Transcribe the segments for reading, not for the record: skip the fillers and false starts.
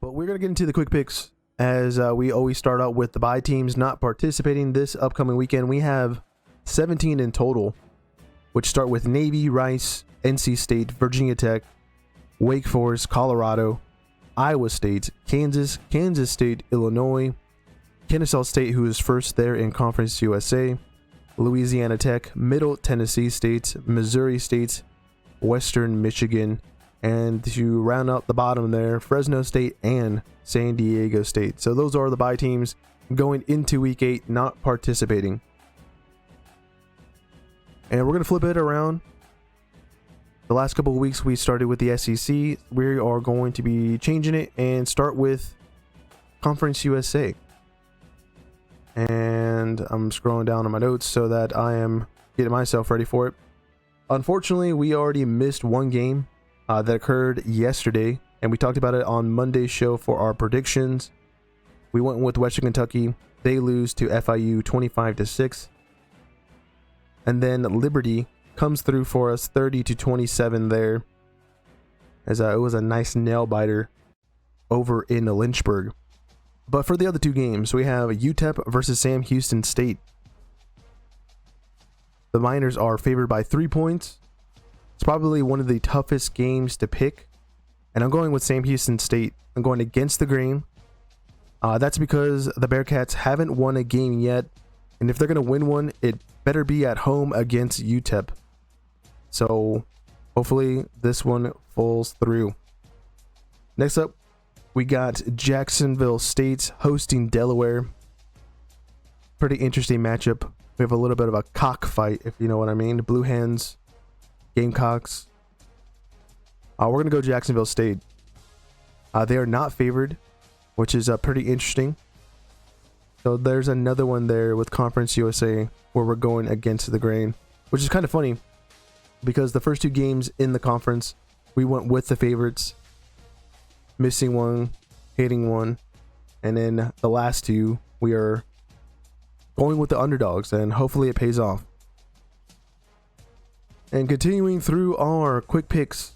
But we're going to get into the quick picks as we always start out with the bye teams not participating this upcoming weekend. We have 17 in total, which start with Navy, Rice, NC State, Virginia Tech, Wake Forest, Colorado, Iowa State, Kansas, Kansas State, Illinois, Kennesaw State, who is first there in Conference USA, Louisiana Tech, Middle Tennessee State, Missouri State, Western Michigan, and to round out the bottom there, Fresno State and San Diego State. So those are the bye teams going into week 8 not participating. And we're going to flip it around. The last couple of weeks we started with the SEC. We are going to be changing it and start with Conference USA. And I'm scrolling down on my notes so that I am getting myself ready for it. Unfortunately, we already missed one game that occurred yesterday, and we talked about it on Monday's show for our predictions. We went with Western Kentucky. They lose to FIU 25-6. And then Liberty comes through for us 30-27 there, as it was a nice nail biter over in Lynchburg. But for the other two games, we have UTEP versus Sam Houston State. The Miners are favored by 3 points. It's probably one of the toughest games to pick, and I'm going with Sam Houston State. I'm going against the grain. That's because the Bearcats haven't won a game yet, and if they're going to win one, it better be at home against UTEP. So hopefully this one falls through. Next up, we got Jacksonville State hosting Delaware. Pretty interesting matchup. We have a little bit of a cockfight, if you know what I mean. Blue Hens, Gamecocks. We're going to go Jacksonville State. They are not favored, which is pretty interesting. So there's another one there with Conference USA where we're going against the grain, which is kind of funny because the first two games in the conference, we went with the favorites, missing one, hitting one, and then the last two, we are going with the underdogs, and hopefully it pays off. And continuing through our quick picks,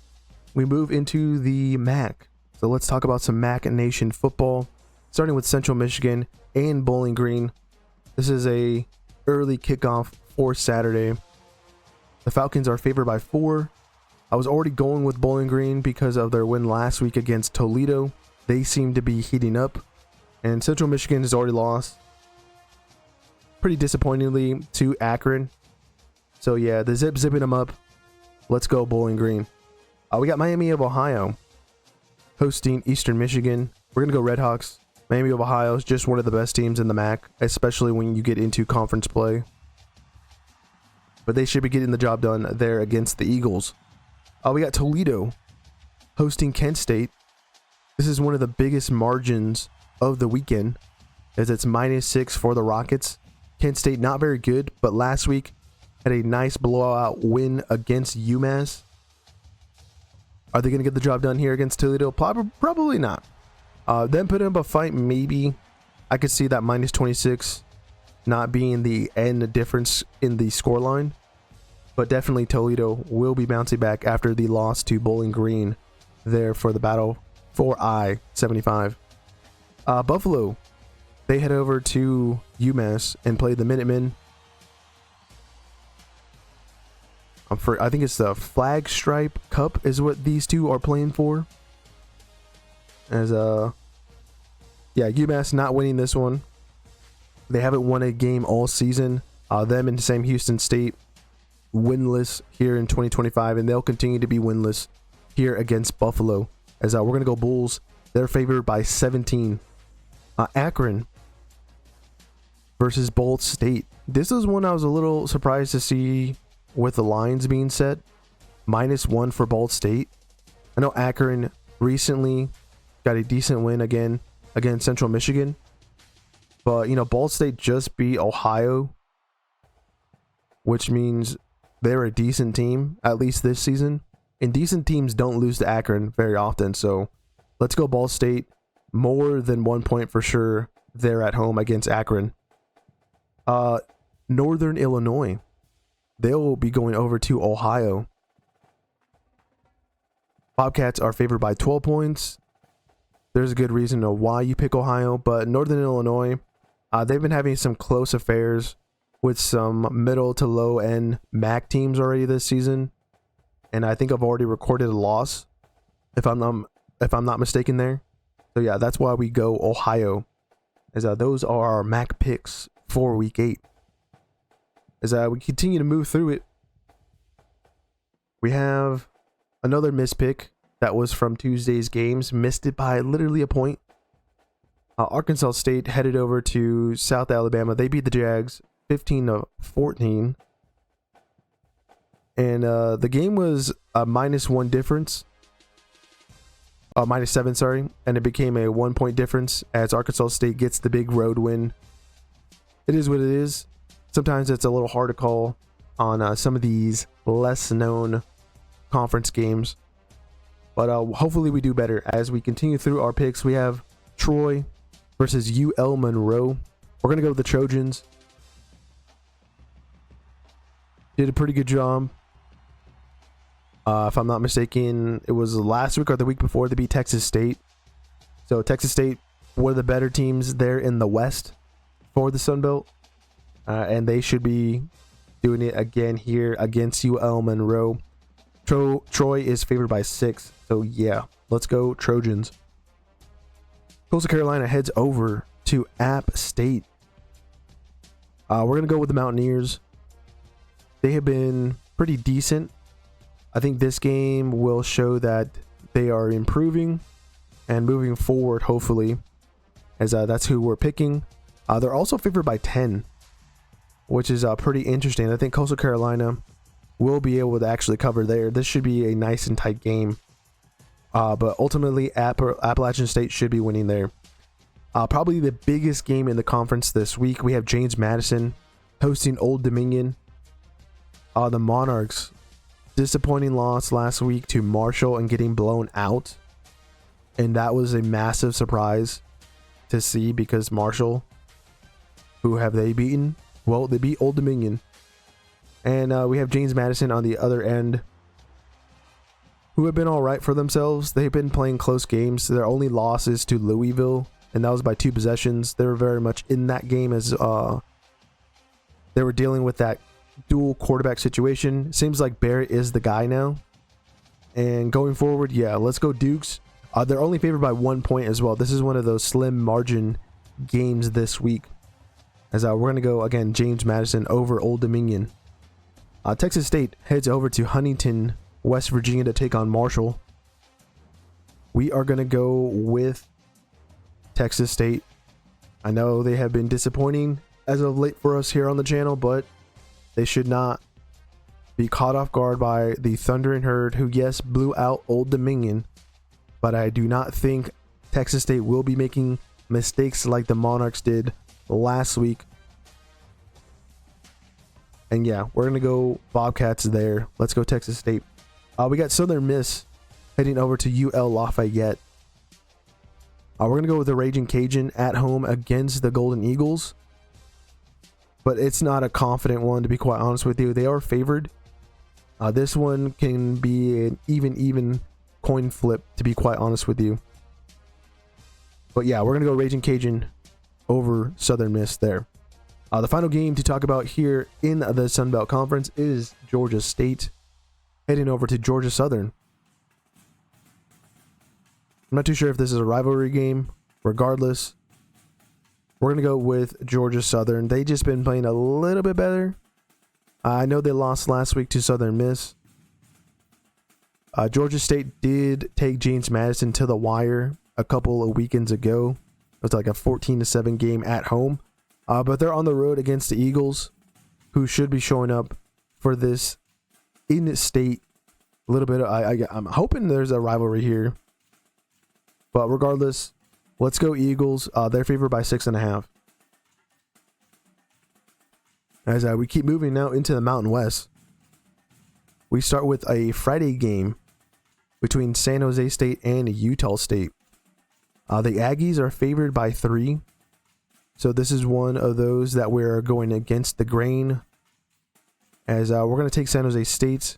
we move into the MAC. So let's talk about some MAC Nation football, starting with Central Michigan and Bowling Green. This is a early kickoff for Saturday. The Falcons are favored by 4. I was already going with Bowling Green because of their win last week against Toledo. They seem to be heating up, and Central Michigan has already lost pretty disappointingly to Akron. So yeah, the zipping them up. Let's go Bowling Green. We got Miami of Ohio hosting Eastern Michigan. We're gonna go Redhawks. Miami of Ohio is just one of the best teams in the MAC, especially when you get into conference play. But they should be getting the job done there against the Eagles. We got Toledo hosting Kent State. This is one of the biggest margins of the weekend, as it's -6 for the Rockets. Kent State not very good, but last week had a nice blowout win against UMass. Are they going to get the job done here against Toledo? Probably not. Then put up a fight, maybe. I could see that -26 not being the end difference in the scoreline. But definitely Toledo will be bouncing back after the loss to Bowling Green there for the battle for I-75. Buffalo, they head over to UMass and play the Minutemen. I think it's the Flag Stripe Cup is what these two are playing for. As UMass not winning this one. They haven't won a game all season. Them and Sam Houston State winless here in 2025, and they'll continue to be winless here against Buffalo. As we're gonna go Bulls. They're favored by 17. Akron versus Bolt State. This is one I was a little surprised to see with the lines being set. -1 for Bolt State. I know Akron recently got a decent win again against Central Michigan, but you know, Bolt State just beat Ohio, which means they're a decent team, at least this season. And decent teams don't lose to Akron very often, so let's go Ball State. More than 1 point for sure there at home against Akron. Northern Illinois, they will be going over to Ohio. Bobcats are favored by 12 points. there's a good reason of why you pick Ohio. But Northern Illinois, they've been having some close affairs with some middle to low end MAC teams already this season, and I think I've already recorded a loss, if I'm not mistaken there. So yeah, that's why we go Ohio, as those are our MAC picks for Week 8. As we continue to move through it, we have another missed pick that was from Tuesday's games. Missed it by literally a point. Arkansas State headed over to South Alabama. They beat the Jags 15-14. And the game was a -1 difference. -7, sorry. And it became a 1-point difference as Arkansas State gets the big road win. It is what it is. Sometimes it's a little hard to call on some of these less known conference games. But hopefully we do better. As we continue through our picks, we have Troy versus UL Monroe. We're going to go with the Trojans. Did a pretty good job. If I'm not mistaken, it was last week or the week before they beat Texas State. So Texas State, one of the better teams there in the West for the Sunbelt. And they should be doing it again here against UL Monroe. Troy is favored by 6. So yeah, let's go Trojans. Coastal Carolina heads over to App State. We're going to go with the Mountaineers. They have been pretty decent. I think this game will show that they are improving and moving forward, hopefully, as that's who we're picking. They're also favored by 10, which is pretty interesting. I think Coastal Carolina will be able to actually cover there. This should be a nice and tight game. But ultimately, Appalachian State should be winning there. Probably the biggest game in the conference this week. We have James Madison hosting Old Dominion. The Monarchs, disappointing loss last week to Marshall and getting blown out. And that was a massive surprise to see because Marshall, who have they beaten? Well, they beat Old Dominion. And we have James Madison on the other end, who have been all right for themselves. They've been playing close games. Their only loss is to Louisville, and that was by 2 possessions. They were very much in that game as they were dealing with that dual quarterback situation. Seems like Barrett is the guy now. And going forward, yeah, let's go Dukes. They're only favored by 1 point as well. This is one of those slim margin games this week. As we're going to go, again, James Madison over Old Dominion. Texas State heads over to Huntington, West Virginia to take on Marshall. We are going to go with Texas State. I know they have been disappointing as of late for us here on the channel, but they should not be caught off guard by the Thundering Herd, who, yes, blew out Old Dominion. But I do not think Texas State will be making mistakes like the Monarchs did last week. And yeah, we're going to go Bobcats there. Let's go Texas State. We got Southern Miss heading over to UL Lafayette. We're going to go with the Raging Cajun at home against the Golden Eagles. But it's not a confident one, to be quite honest with you. They are favored. This one can be an even coin flip, to be quite honest with you. But yeah, we're going to go Raging Cajun over Southern Miss there. The final game to talk about here in the Sunbelt Conference is Georgia State heading over to Georgia Southern. I'm not too sure if this is a rivalry game. Regardless, we're going to go with Georgia Southern. They just been playing a little bit better. I know they lost last week to Southern Miss. Georgia State did take James Madison to the wire a couple of weekends ago. It was like a 14-7 game at home. But they're on the road against the Eagles, who should be showing up for this in-state. A little bit. I'm hoping there's a rivalry here. But regardless, let's go Eagles. They're favored by 6.5. As we keep moving now into the Mountain West, we start with a Friday game between San Jose State and Utah State. The Aggies are favored by 3. So this is one of those that we're going against the grain. As we're going to take San Jose State.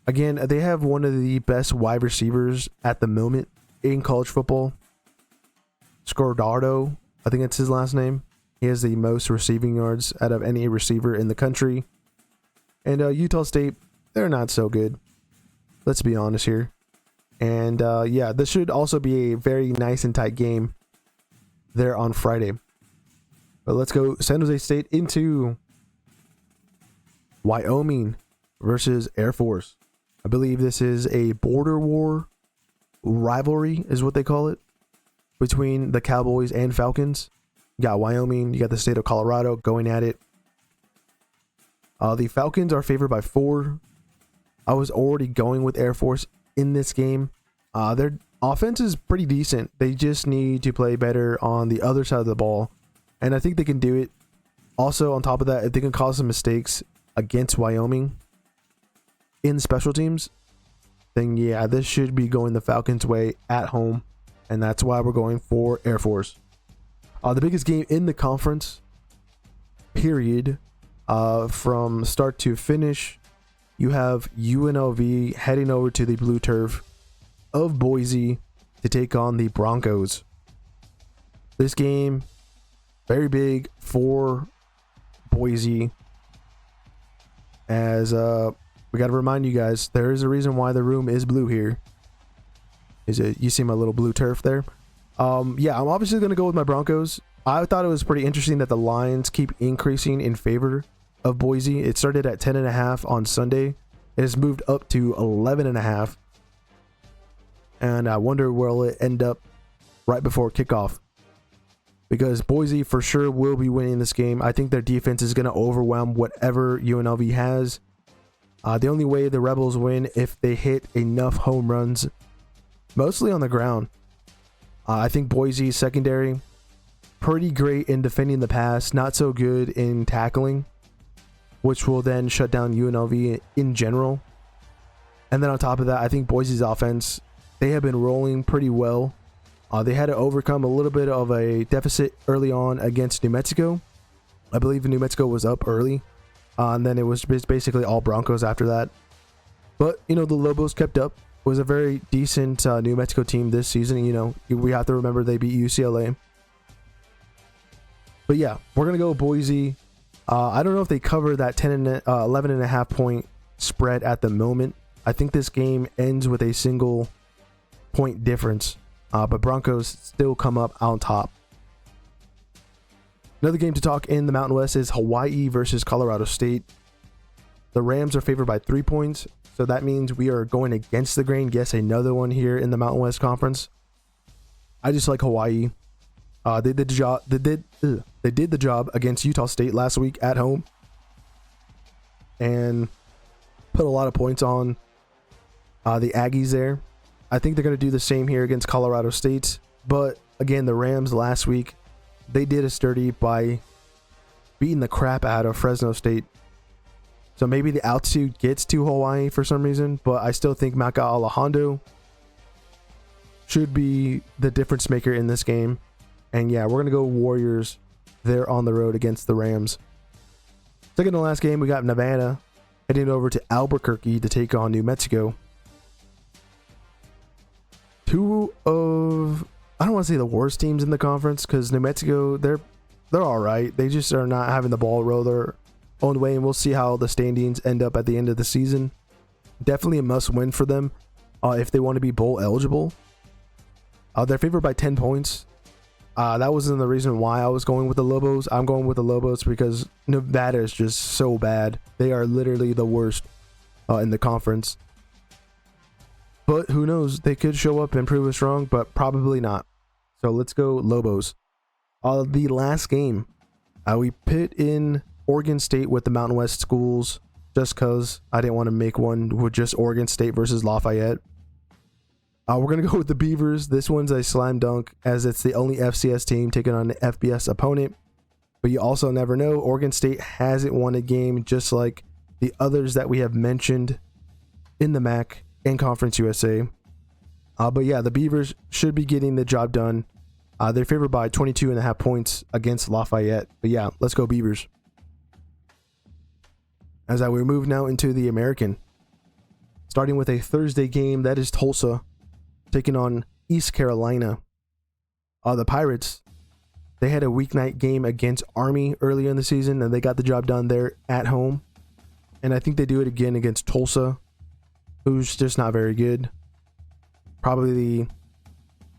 Again, they have one of the best wide receivers at the moment in college football. Scordardo, I think that's his last name. He has the most receiving yards out of any receiver in the country. And Utah State, they're not so good. Let's be honest here. And yeah, this should also be a very nice and tight game there on Friday. But let's go San Jose State into Wyoming versus Air Force. I believe this is a border war rivalry is what they call it between the Cowboys and Falcons. You got Wyoming, you got the state of Colorado going at it. The Falcons are favored by 4. I was already going with Air Force in this game. Their offense is pretty decent. They just need to play better on the other side of the ball. And I think they can do it. Also, on top of that, if they can cause some mistakes against Wyoming in special teams, then yeah, this should be going the Falcons' way at home. And that's why we're going for Air Force. The biggest game in the conference, period, from start to finish, you have UNLV heading over to the blue turf of Boise to take on the Broncos. This game, very big for Boise, as we got to remind you guys, there is a reason why the room is blue here. Is it? You see my little blue turf there? Yeah, I'm obviously going to go with my Broncos. I thought it was pretty interesting that the lines keep increasing in favor of Boise. It started at 10.5 on Sunday. It has moved up to 11.5. And I wonder where will it end up right before kickoff. Because Boise for sure will be winning this game. I think their defense is going to overwhelm whatever UNLV has. The only way the Rebels win if they hit enough home runs, mostly on the ground. I think Boise's secondary, pretty great in defending the pass, not so good in tackling, which will then shut down UNLV in general. And then on top of that, I think Boise's offense, they have been rolling pretty well. They had to overcome a little bit of a deficit early on against New Mexico. I believe New Mexico was up early, and then it was basically all Broncos after that. But, you know, the Lobos kept up. It was a very decent New Mexico team this season. You know, we have to remember they beat UCLA. But yeah, we're going to go Boise. I don't know if they cover that 11.5 point spread at the moment. I think this game ends with a single point difference. But Broncos still come up on top. Another game to talk in the Mountain West is Hawaii versus Colorado State. The Rams are favored by 3 points. So that means we are going against the grain. Yes, another one here in the Mountain West Conference. I just like Hawaii. They did the job against Utah State last week at home, and put a lot of points on the Aggies there. I think they're going to do the same here against Colorado State. But again, the Rams last week, they did us dirty by beating the crap out of Fresno State. So maybe the altitude gets to Hawaii for some reason, but I still think Maka Alejandro should be the difference maker in this game. And yeah, we're going to go Warriors there on the road against the Rams. Second to last game, we got Nevada heading over to Albuquerque to take on New Mexico. Two of, I don't want to say the worst teams in the conference, because New Mexico, they're all right. They just are not having the ball roll their own way, and we'll see how the standings end up at the end of the season. Definitely a must win for them if they want to be bowl eligible. They're favored by 10 points. That wasn't the reason why I was going with the Lobos. I'm going with the Lobos because Nevada is just so bad. They are literally the worst in the conference. But who knows? They could show up and prove us wrong, but probably not. So let's go Lobos. The last game, we pit in Oregon State with the Mountain West schools just because I didn't want to make one with just Oregon State versus Lafayette. We're going to go with the Beavers. This one's a slam dunk as it's the only FCS team taking on an FBS opponent. But you also never know. Oregon State hasn't won a game just like the others that we have mentioned in the MAC and Conference USA. But yeah, the Beavers should be getting the job done. They're favored by 22.5 points against Lafayette. But yeah, let's go Beavers. As we move now into the American. Starting with a Thursday game, that is Tulsa taking on East Carolina. The Pirates, they had a weeknight game against Army earlier in the season, and they got the job done there at home. And I think they do it again against Tulsa, who's just not very good. Probably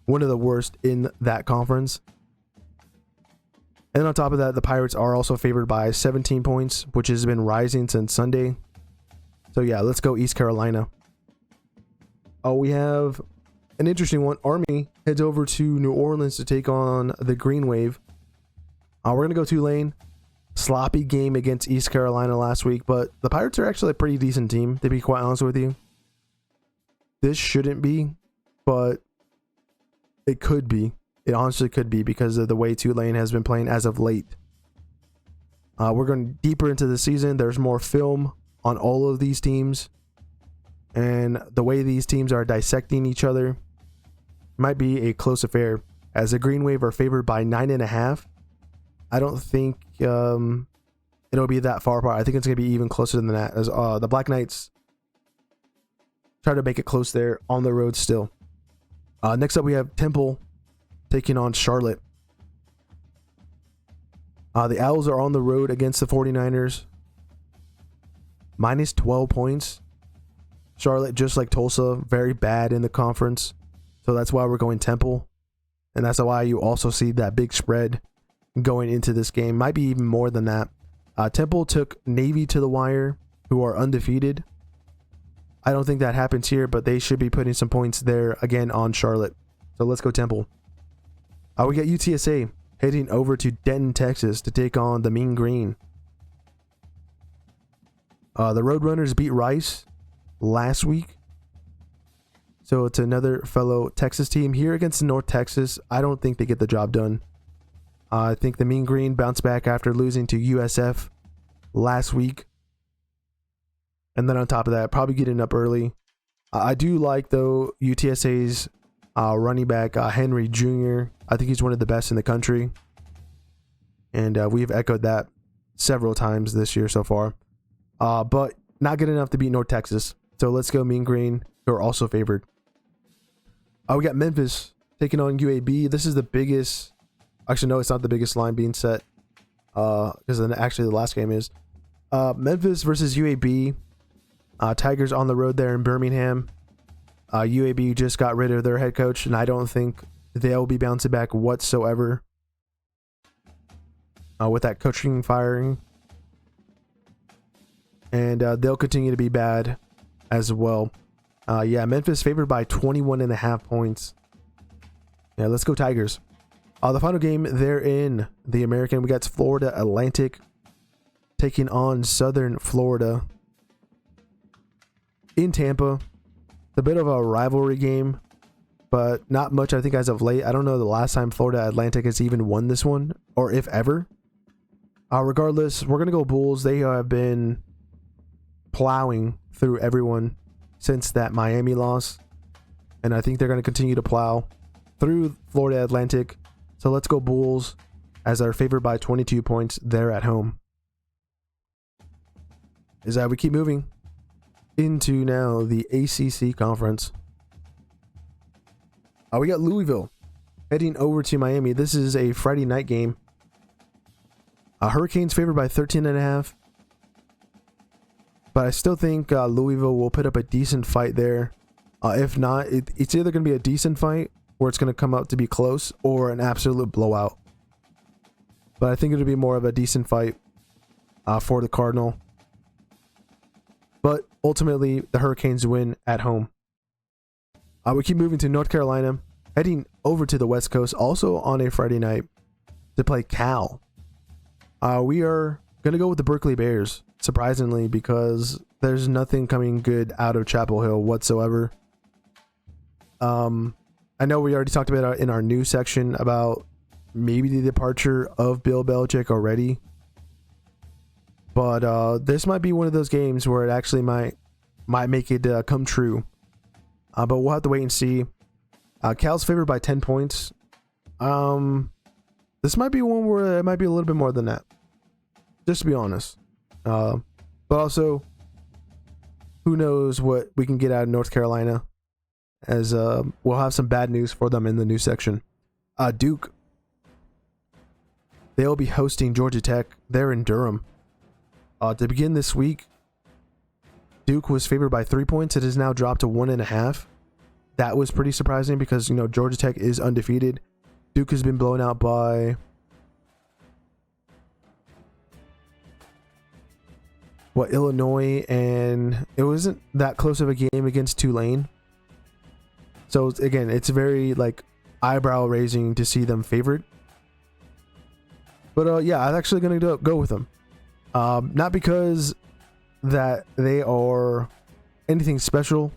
one of the worst in that conference. And on top of that, the Pirates are also favored by 17 points, which has been rising since Sunday. So yeah, let's go East Carolina. We have an interesting one. Army heads over to New Orleans to take on the Green Wave. We're going to go Tulane. Sloppy game against East Carolina last week, but the Pirates are actually a pretty decent team, to be quite honest with you. This shouldn't be, but it could be. It honestly could be because of the way Tulane has been playing as of late. We're going deeper into the season. There's more film on all of these teams. And the way these teams are dissecting each other might be a close affair. As the Green Wave are favored by 9.5. I don't think it'll be that far apart. I think it's going to be even closer than that. As the Black Knights try to make it close there on the road still. Next up, we have Temple taking on Charlotte. The Owls are on the road against the 49ers. Minus 12 points. Charlotte, just like Tulsa, very bad in the conference. So that's why we're going Temple. And that's why you also see that big spread going into this game. Might be even more than that. Temple took Navy to the wire, who are undefeated. I don't think that happens here, but they should be putting some points there again on Charlotte. So let's go Temple. We got UTSA heading over to Denton, Texas to take on the Mean Green. The Roadrunners beat Rice last week. So it's another fellow Texas team here against North Texas. I don't think they get the job done. I think the Mean Green bounced back after losing to USF last week. And then on top of that, probably getting up early. I do like, though, UTSA's running back, Henry Jr. I think he's one of the best in the country. And we've echoed that several times this year so far. But not good enough to beat North Texas. So let's go Mean Green, who are also favored. We got Memphis taking on UAB. This is the biggest... Actually, no, it's not the biggest line being set. Because then actually the last game is. Memphis versus UAB. Tigers on the road there in Birmingham. UAB just got rid of their head coach, and I don't think they'll be bouncing back whatsoever with that coaching firing. And they'll continue to be bad as well. Yeah, Memphis favored by 21.5 points. Yeah, let's go Tigers. The final game there in the American, we got Florida Atlantic taking on Southern Florida in Tampa. A bit of a rivalry game, but not much, I think, as of late. I don't know the last time Florida Atlantic has even won this one, or if ever. Regardless, we're going to go Bulls. They have been plowing through everyone since that Miami loss, and I think they're going to continue to plow through Florida Atlantic. So let's go Bulls, as they're favored by 22 points there at home. Is that we keep moving into now the ACC conference. We got Louisville heading over to Miami. This is a Friday night game. Hurricanes favored by 13.5. But I still think Louisville will put up a decent fight there. If not, it's either going to be a decent fight, or it's going to come out to be close, or an absolute blowout. But I think it'll be more of a decent fight for the Cardinal. But ultimately, the Hurricanes win at home. We keep moving to North Carolina, heading over to the West Coast, also on a Friday night, to play Cal. We are going to go with the Berkeley Bears, surprisingly, because there's nothing coming good out of Chapel Hill whatsoever. I know we already talked about it in our news section about maybe the departure of Bill Belichick already. But this might be one of those games where it actually might make it come true. But we'll have to wait and see. Cal's favored by 10 points. This might be one where it might be a little bit more than that, just to be honest. But also, who knows what we can get out of North Carolina, as we'll have some bad news for them in the news section. Duke, they'll be hosting Georgia Tech. They're in Durham. To begin this week, Duke was favored by 3 points. It has now dropped to 1.5. That was pretty surprising because, Georgia Tech is undefeated. Duke has been blown out by Illinois, and it wasn't that close of a game against Tulane. So again, it's very eyebrow raising to see them favored. But yeah, I'm actually gonna go with them. Not because that they are anything special.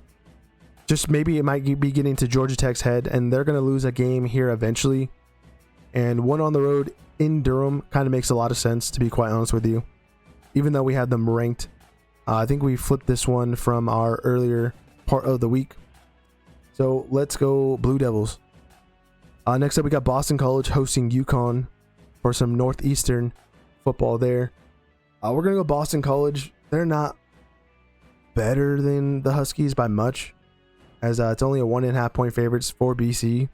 Just maybe it might be getting to Georgia Tech's head, and they're gonna lose a game here eventually. And one on the road in Durham kind of makes a lot of sense, to be quite honest with you. Even though we had them ranked, I think we flipped this one from our earlier part of the week. So let's go Blue Devils. Next up, we got Boston College hosting UConn for some Northeastern football there. We're going to go Boston College. They're not better than the Huskies by much, as it's only a 1.5 point favorites for BC.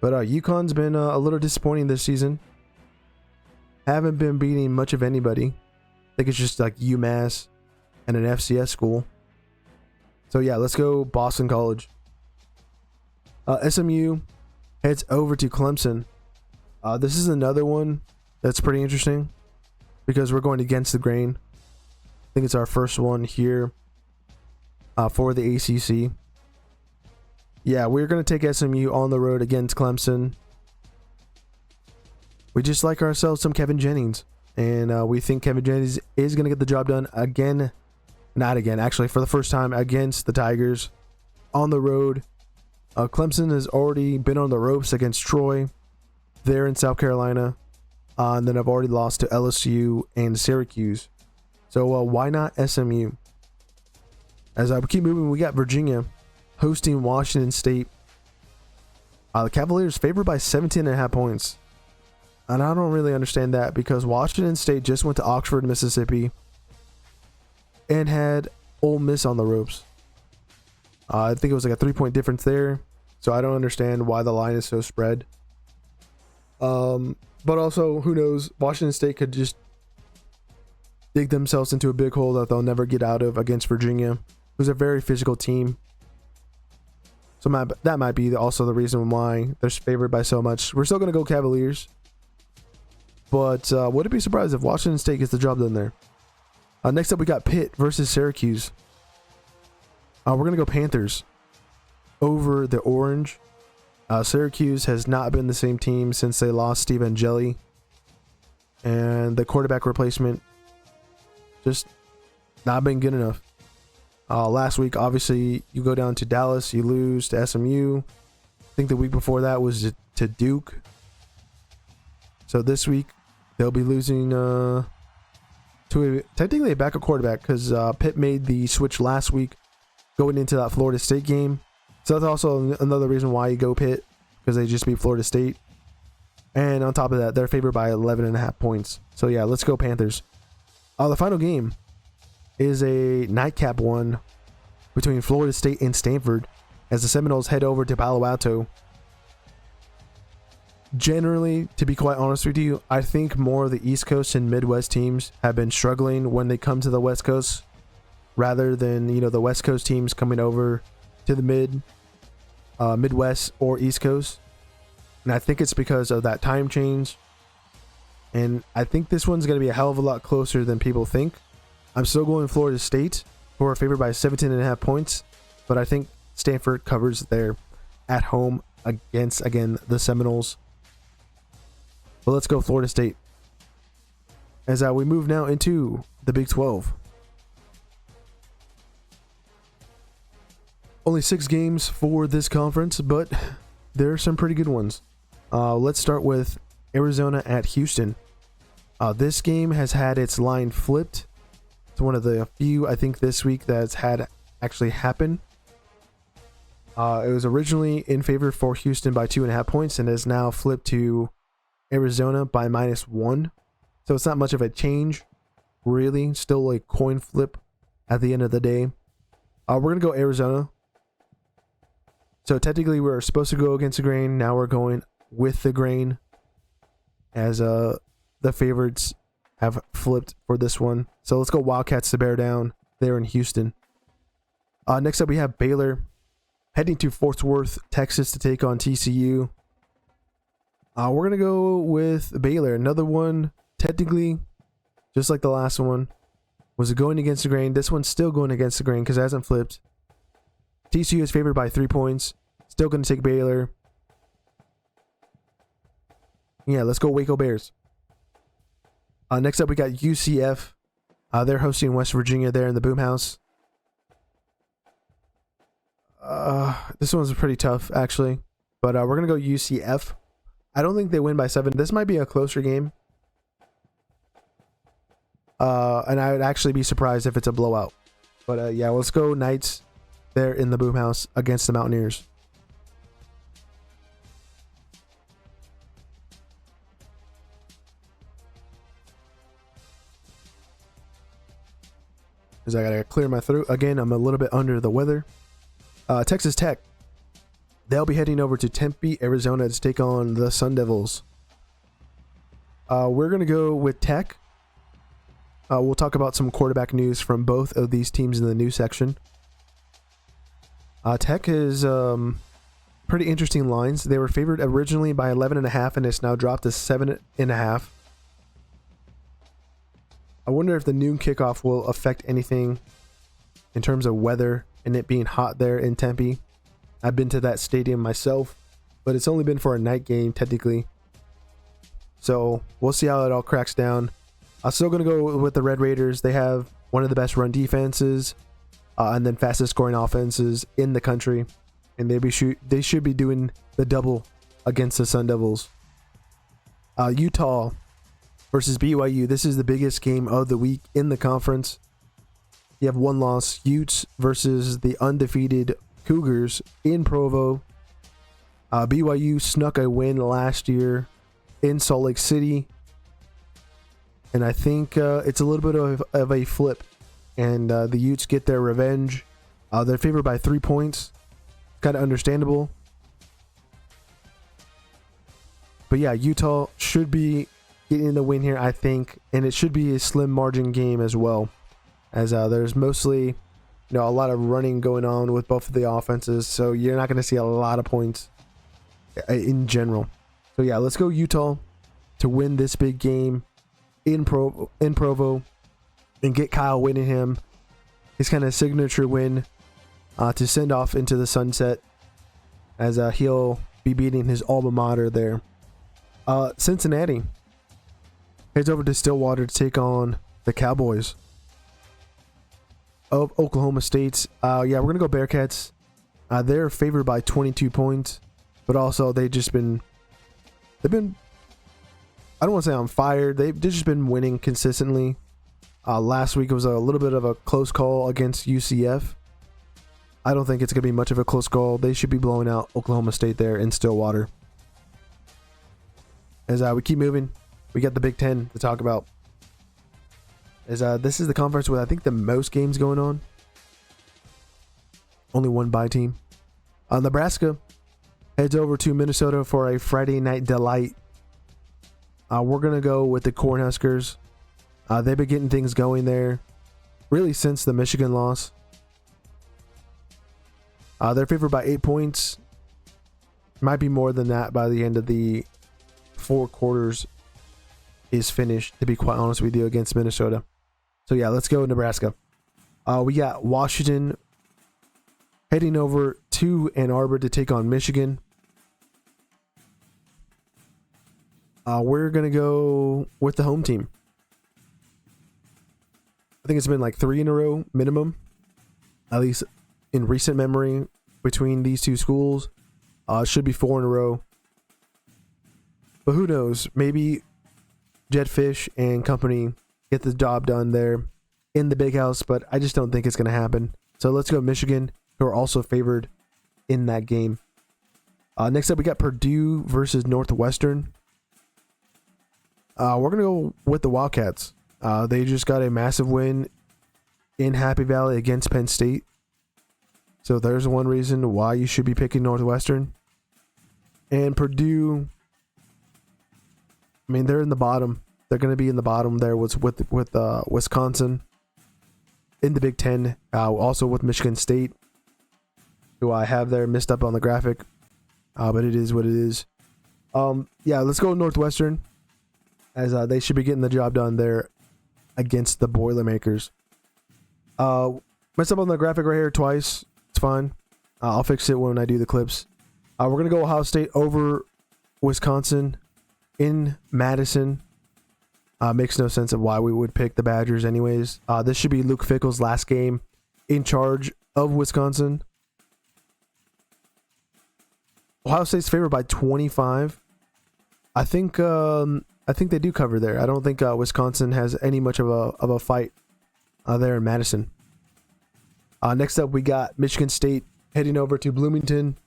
But UConn's been a little disappointing this season. Haven't been beating much of anybody. I think it's just UMass and an FCS school. So yeah, let's go Boston College. SMU heads over to Clemson. This is another one that's pretty interesting because we're going against the grain. I think it's our first one here for the ACC. Yeah, we're going to take SMU on the road against Clemson. We just like ourselves some Kevin Jennings, and we think Kevin Jennings is going to get the job done again. Not again, actually, for the first time against the Tigers on the road. Clemson has already been on the ropes against Troy there in South Carolina, and then I've already lost to LSU and Syracuse. So why not SMU? As I keep moving, we got Virginia hosting Washington State. The Cavaliers favored by 17.5 points. And I don't really understand that because Washington State just went to Oxford, Mississippi and had Ole Miss on the ropes. I think it was a 3 point difference there. So I don't understand why the line is so spread. But also, who knows? Washington State could just dig themselves into a big hole that they'll never get out of against Virginia, who's a very physical team. So that might be also the reason why they're favored by so much. We're still going to go Cavaliers. But would it be surprised if Washington State gets the job done there? Next up, we got Pitt versus Syracuse. We're going to go Panthers over the Orange. Syracuse has not been the same team since they lost Steve Angeli. And the quarterback replacement just not been good enough. Last week, obviously, you go down to Dallas, you lose to SMU. I think the week before that was to Duke. So this week, they'll be losing to technically a backup quarterback because Pitt made the switch last week going into that Florida State game. So that's also another reason why you go Pitt, because they just beat Florida State. And on top of that, they're favored by 11.5 points. So yeah, let's go Panthers. The final game is a nightcap one between Florida State and Stanford as the Seminoles head over to Palo Alto. Generally, to be quite honest with you, I think more of the East Coast and Midwest teams have been struggling when they come to the West Coast, rather than the West Coast teams coming over to the Midwest or East Coast. And I think it's because of that time change. And I think this one's going to be a hell of a lot closer than people think. I'm still going Florida State, who are favored by 17.5 points, but I think Stanford covers there at home against, again, the Seminoles. But let's go Florida State. As we move now into the Big 12. Only 6 games for this conference, but there are some pretty good ones. Let's start with Arizona at Houston. This game has had its line flipped. It's one of the few, I think, this week that's had actually happen. It was originally in favor for Houston by 2.5 points and is now flipped to Arizona by -1. So it's not much of a change, really. Still a coin flip at the end of the day. We're going to go Arizona. So technically we're supposed to go against the grain. Now we're going with the grain as the favorites have flipped for this one. So let's go Wildcats to bear down there in Houston. Next up we have Baylor heading to Fort Worth, Texas to take on TCU. We're going to go with Baylor. Another one, technically, just like the last one, was going against the grain. This one's still going against the grain because it hasn't flipped. TCU is favored by 3 points. Still going to take Baylor. Yeah, let's go Waco Bears. Next up, we got UCF. They're hosting West Virginia there in the Boom House. This one's pretty tough, actually. But we're going to go UCF. I don't think they win by 7. This might be a closer game. And I would actually be surprised if it's a blowout. But yeah, let's go Knights there in the Boom House against the Mountaineers. Because I gotta clear my throat again. I'm a little bit under the weather. Texas Tech. They'll be heading over to Tempe, Arizona to take on the Sun Devils. We're gonna go with Tech. We'll talk about some quarterback news from both of these teams in the news section. Tech is pretty interesting lines. They were favored originally by 11.5, and it's now dropped to 7.5. I wonder if the noon kickoff will affect anything in terms of weather and it being hot there in Tempe. I've been to that stadium myself, but it's only been for a night game technically. So we'll see how it all cracks down. I'm still going to go with the Red Raiders. They have one of the best run defenses and then fastest scoring offenses in the country. And they should be doing the double against the Sun Devils. Utah versus BYU. This is the biggest game of the week in the conference. You have one loss. Utes versus the undefeated Cougars in Provo. BYU snuck a win last year in Salt Lake City. And I think it's a little bit of a flip. And the Utes get their revenge. They're favored by 3 points. Kind of understandable. But yeah, Utah should be getting the win here, I think. And it should be a slim margin game as well. As there's mostly a lot of running going on with both of the offenses. So you're not going to see a lot of points in general. So yeah, let's go Utah to win this big game in Provo and get Kyle Whittingham his kind of signature win to send off into the sunset, as he'll be beating his alma mater there. Cincinnati heads over to Stillwater to take on the Cowboys of Oklahoma State. Yeah, we're gonna go Bearcats. They're favored by 22 points, but also they've been I don't want to say on fire. They've just been winning consistently. Last week was a little bit of a close call against UCF. I don't think it's going to be much of a close call. They should be blowing out Oklahoma State there in Stillwater. As we keep moving, we got the Big Ten to talk about. As this is the conference with I think the most games going on. Only one bye team. Nebraska heads over to Minnesota for a Friday night delight. We're going to go with the Cornhuskers. They've been getting things going there really since the Michigan loss. They're favored by 8 points. Might be more than that by the end of the 4 quarters is finished, to be quite honest with you, against Minnesota. So yeah, let's go Nebraska. We got Washington heading over to Ann Arbor to take on Michigan. We're going to go with the home team. I think it's been like 3 in a row minimum, at least in recent memory, between these two schools. Should be 4 in a row. But who knows? Maybe Jetfish and company get the job done there in the big house, but I just don't think it's going to happen. So let's go Michigan, who are also favored in that game. Next up, we got Purdue versus Northwestern. We're going to go with the Wildcats. They just got a massive win in Happy Valley against Penn State. So there's one reason why you should be picking Northwestern. And Purdue, I mean, they're in the bottom. They're going to be in the bottom there with Wisconsin in the Big Ten. Also with Michigan State, who I have there missed up on the graphic. But it is what it is. Yeah, let's go Northwestern, as they should be getting the job done there against the Boilermakers. Messed up on the graphic right here twice. It's fine. I'll fix it when I do the clips. We're going to go Ohio State over Wisconsin in Madison. Makes no sense of why we would pick the Badgers anyways. This should be Luke Fickell's last game in charge of Wisconsin. Ohio State's favored by 25. I think they do cover there. I don't think Wisconsin has any much of a fight there in Madison. Next up, we got Michigan State heading over to Bloomington,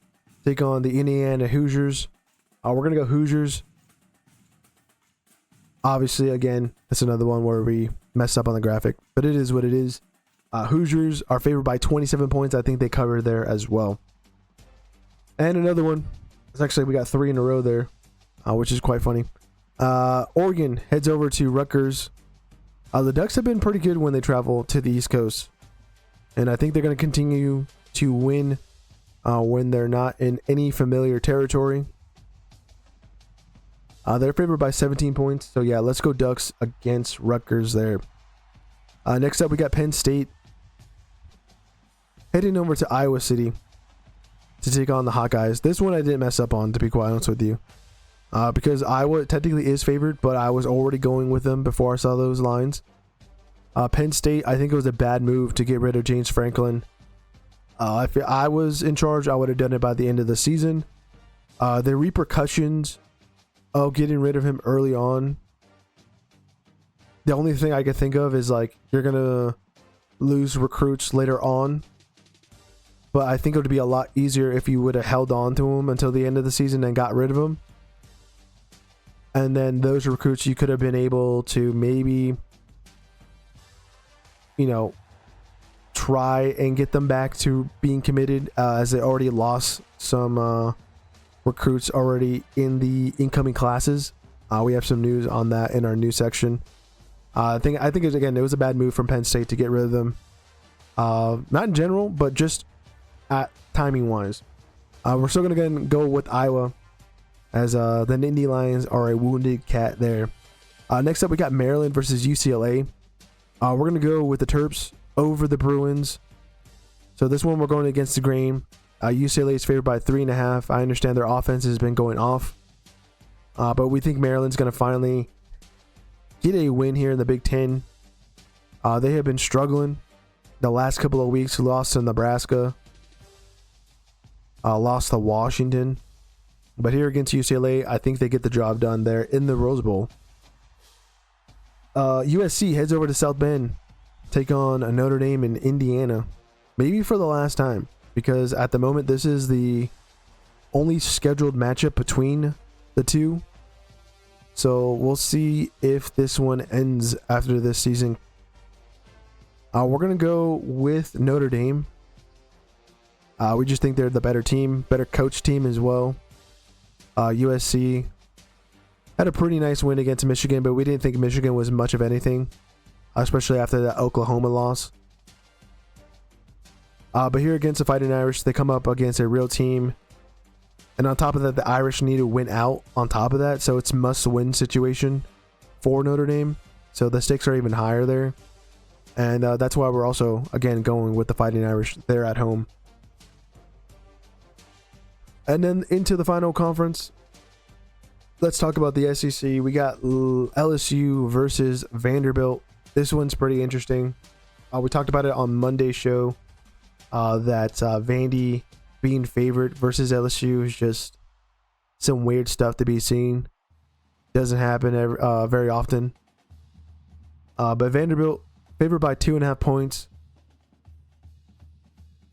take on the Indiana Hoosiers. We're gonna go Hoosiers. Obviously, again, that's another one where we messed up on the graphic, but it is what it is. Hoosiers are favored by 27 points. I think they cover there as well. And another one. It's actually, we got 3 in a row there, which is quite funny. Oregon heads over to Rutgers. The Ducks have been pretty good when they travel to the East Coast, and I think they're going to continue to win when they're not in any familiar territory. They're favored by 17 points. So yeah, let's go Ducks against Rutgers there. Next up, we got Penn State heading over to Iowa City to take on the Hawkeyes. This one I didn't mess up on, to be quite honest with you, because Iowa technically is favored, but I was already going with them before I saw those lines. Penn State, I think it was a bad move to get rid of James Franklin. If I was in charge, I would have done it by the end of the season. The repercussions of getting rid of him early on, the only thing I could think of is like, you're going to lose recruits later on. But I think it would be a lot easier if you would have held on to him until the end of the season and got rid of him. And then those recruits, you could have been able to maybe, try and get them back to being committed, as they already lost some recruits already in the incoming classes. We have some news on that in our news section. I think it was a bad move from Penn State to get rid of them. Not in general, but just at timing wise. We're still going to go with Iowa, as the Nittany Lions are a wounded cat there. Next up, we got Maryland versus UCLA. We're going to go with the Terps over the Bruins. So this one we're going against the grain. UCLA is favored by 3.5. I understand their offense has been going off, but we think Maryland's going to finally get a win here in the Big Ten. They have been struggling the last couple of weeks. Lost to Nebraska, lost to Washington, but here against UCLA, I think they get the job done there in the Rose Bowl. USC heads over to South Bend, take on a Notre Dame in Indiana, maybe for the last time, because at the moment this is the only scheduled matchup between the two. So we'll see if this one ends after this season. We're going to go with Notre Dame. We just think they're the better team, better coach team as well. USC had a pretty nice win against Michigan, but we didn't think Michigan was much of anything, especially after that Oklahoma loss. But here against the Fighting Irish, they come up against a real team. And on top of that, the Irish need to win out on top of that. So it's must-win situation for Notre Dame. So the stakes are even higher there. And that's why we're also, again, going with the Fighting Irish. They're at home. And then into the final conference. Let's talk about the SEC. We got LSU versus Vanderbilt. This one's pretty interesting. We talked about it on Monday's show. That Vandy being favored versus LSU is just some weird stuff to be seen. Doesn't happen very often. But Vanderbilt favored by 2.5 points.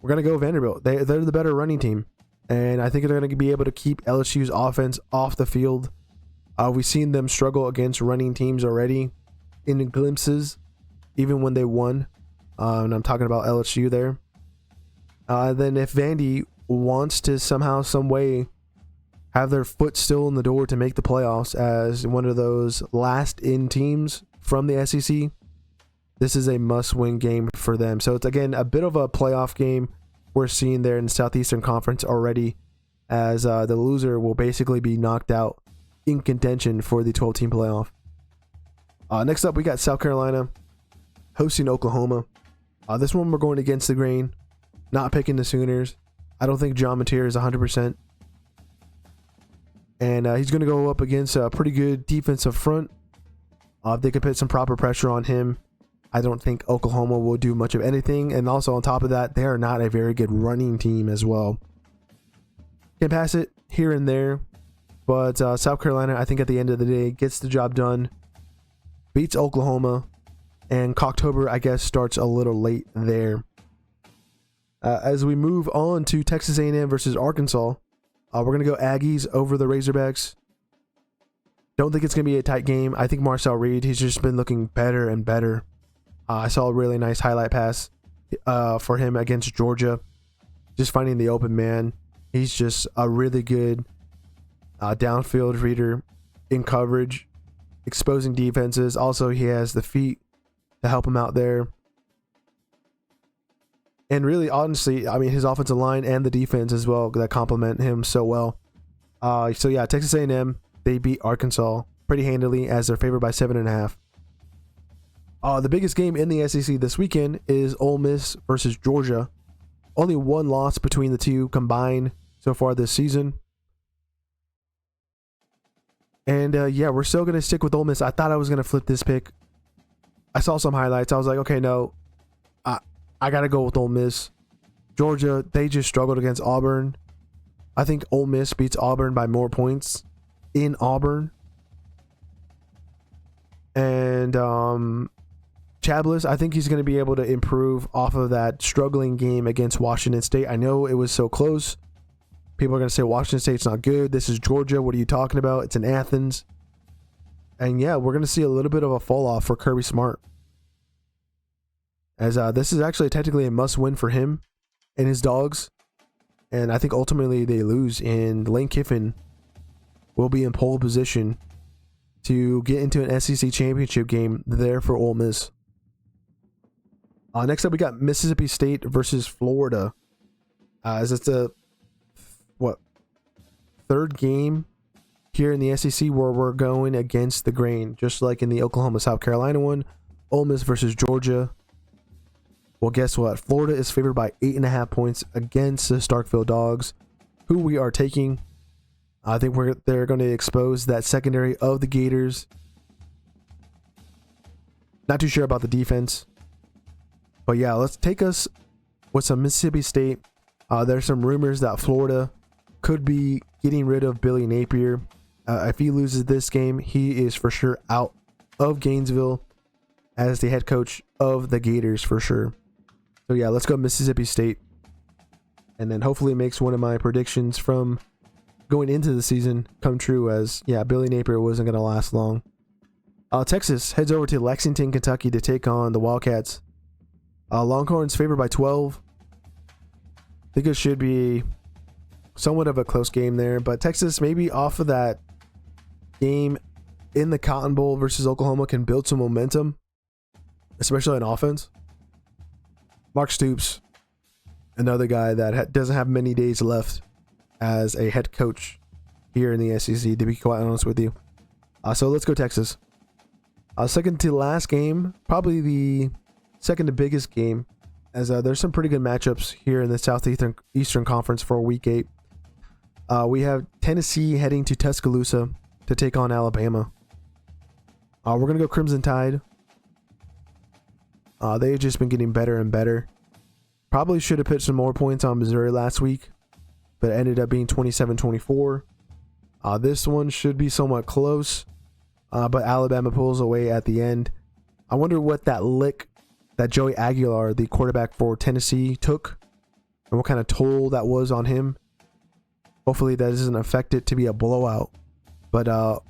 We're going to go Vanderbilt. They're the better running team. And I think they're going to be able to keep LSU's offense off the field. We've seen them struggle against running teams already in glimpses, even when they won and I'm talking about LSU there. Then if Vandy wants to somehow, some way, have their foot still in the door to make the playoffs as one of those last-in teams from the SEC, this is a must-win game for them. So it's, again, a bit of a playoff game we're seeing there in the Southeastern Conference already, as the loser will basically be knocked out in contention for the 12-team playoff. Next up, we got South Carolina hosting Oklahoma. This one we're going against the grain, not picking the Sooners. I don't think John Mateer is 100%. And he's going to go up against a pretty good defensive front. If they could put some proper pressure on him, I don't think Oklahoma will do much of anything. And also on top of that, they are not a very good running team as well. Can pass it here and there. But South Carolina, I think at the end of the day, gets the job done. Beats Oklahoma. And Cocktober, I guess, starts a little late there. As we move on to Texas A&M versus Arkansas, we're going to go Aggies over the Razorbacks. Don't think it's going to be a tight game. I think Marcel Reed, he's just been looking better and better. I saw a really nice highlight pass for him against Georgia. Just finding the open man. He's just a really good downfield reader in coverage, exposing defenses. Also, he has the feet to help him out there. And really, honestly, I mean, his offensive line and the defense as well that complement him so well. So yeah, Texas A&M, they beat Arkansas pretty handily as they're favored by 7.5. The biggest game in the SEC this weekend is Ole Miss versus Georgia. Only one loss between the two combined so far this season. And yeah, we're still going to stick with Ole Miss. I thought I was going to flip this pick. I saw some highlights. I was like, okay, no. I got to go with Ole Miss. Georgia, they just struggled against Auburn. I think Ole Miss beats Auburn by more points in Auburn. And Chablis, I think he's going to be able to improve off of that struggling game against Washington State. I know it was so close. People are going to say Washington State's not good. This is Georgia. What are you talking about? It's in Athens. And yeah, we're going to see a little bit of a fall off for Kirby Smart. As this is actually technically a must-win for him and his Dogs. And I think ultimately they lose, and Lane Kiffin will be in pole position to get into an SEC championship game there for Ole Miss. Next up, we got Mississippi State versus Florida. As it's a third game here in the SEC where we're going against the grain, just like in the Oklahoma South Carolina one. Ole Miss versus Georgia. Well, guess what? Florida is favored by 8.5 points against the Starkville Dogs, who we are taking. I think they're going to expose that secondary of the Gators. Not too sure about the defense. But yeah, let's take us with some Mississippi State. There's some rumors that Florida could be getting rid of Billy Napier. If he loses this game, he is for sure out of Gainesville as the head coach of the Gators for sure. So yeah, let's go Mississippi State. And then hopefully it makes one of my predictions from going into the season come true, as yeah, Billy Napier wasn't going to last long. Texas heads over to Lexington, Kentucky to take on the Wildcats. Longhorns favored by 12. I think it should be somewhat of a close game there, but Texas maybe off of that game in the Cotton Bowl versus Oklahoma can build some momentum, especially on offense. Mark Stoops, another guy that doesn't have many days left as a head coach here in the SEC, to be quite honest with you. So let's go Texas. Second to last game, probably the second to biggest game, as there's some pretty good matchups here in the Southeastern Conference for Week 8. We have Tennessee heading to Tuscaloosa to take on Alabama. We're going to go Crimson Tide. They've just been getting better and better. Probably should have put some more points on Missouri last week, but it ended up being 27-24. This one should be somewhat close, but Alabama pulls away at the end. I wonder what that lick that Joey Aguilar, the quarterback for Tennessee, took, and what kind of toll that was on him. Hopefully that doesn't affect it to be a blowout. But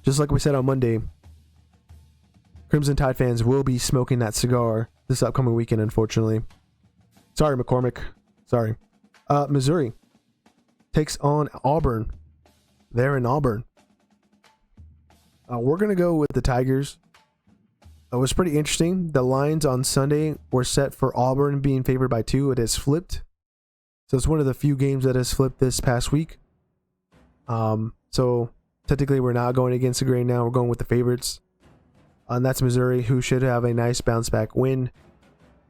just like we said on Monday, Crimson Tide fans will be smoking that cigar this upcoming weekend, unfortunately. Sorry, McCormick. Sorry. Missouri takes on Auburn. They're in Auburn. We're going to go with the Tigers. It was pretty interesting. The lines on Sunday were set for Auburn being favored by 2. It has flipped. So it's one of the few games that has flipped this past week. So technically we're not going against the grain now. We're going with the favorites. And that's Missouri, who should have a nice bounce back win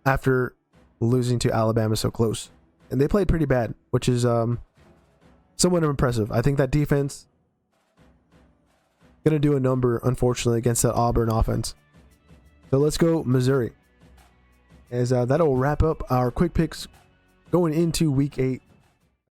after losing to Alabama so close. And they played pretty bad, which is somewhat impressive. I think that defense going to do a number, unfortunately, against that Auburn offense. So let's go Missouri. As that'll wrap up our quick picks going into week 8.